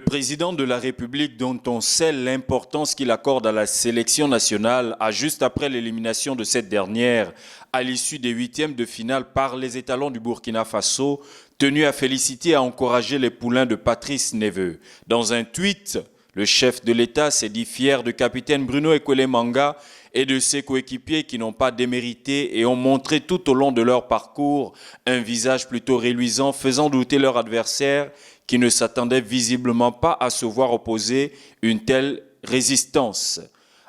président de la République, dont on sait l'importance qu'il accorde à la sélection nationale, a juste après l'élimination de cette dernière, à l'issue des huitièmes de finale par les étalons du Burkina Faso, tenu à féliciter et à encourager les poulains de Patrice Neveu. Dans un tweet, le chef de l'État s'est dit fier de capitaine Bruno Ekwele Manga et de ses coéquipiers qui n'ont pas démérité et ont montré tout au long de leur parcours un visage plutôt reluisant, faisant douter leur adversaire qui ne s'attendait visiblement pas à se voir opposer une telle résistance.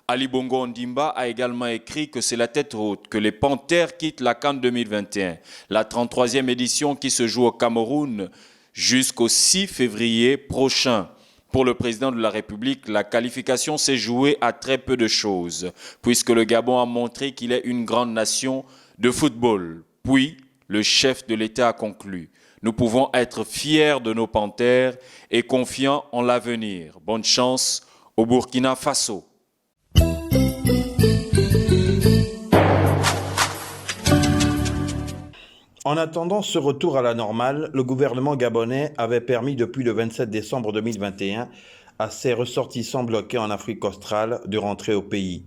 Ali Bongo Ondimba a également écrit que c'est la tête haute, que les Panthères quittent la CAN 2021, la 33e édition qui se joue au Cameroun jusqu'au 6 février prochain. Pour le président de la République, la qualification s'est jouée à très peu de choses, puisque le Gabon a montré qu'il est une grande nation de football. Puis, le chef de l'État a conclu: nous pouvons être fiers de nos Panthères et confiants en l'avenir. Bonne chance au Burkina Faso. En attendant ce retour à la normale, le gouvernement gabonais avait permis depuis le 27 décembre 2021 à ses ressortissants bloqués en Afrique australe de rentrer au pays.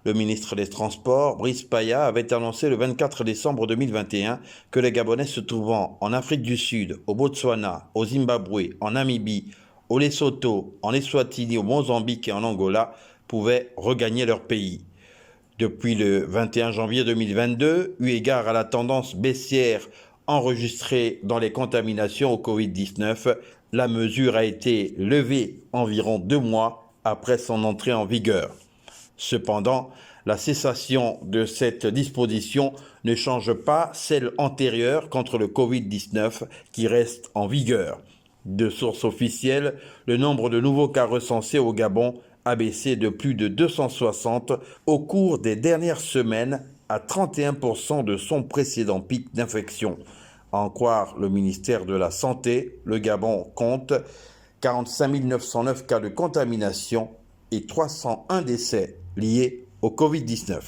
Le ministre des Transports, Brice Paya, avait annoncé le 24 décembre 2021 que les Gabonais se trouvant en Afrique du Sud, au Botswana, au Zimbabwe, en Namibie, au Lesotho, en Eswatini, au Mozambique et en Angola pouvaient regagner leur pays. Depuis le 21 janvier 2022, eu égard à la tendance baissière enregistrée dans les contaminations au Covid-19, la mesure a été levée environ 2 mois après son entrée en vigueur. Cependant, la cessation de cette disposition ne change pas celle antérieure contre le Covid-19 qui reste en vigueur. De sources officielles, le nombre de nouveaux cas recensés au Gabon a baissé de plus de 260 au cours des dernières semaines à 31% de son précédent pic d'infection. À en croire le ministère de la Santé, le Gabon compte 45 909 cas de contamination et 301 décès liés au Covid-19.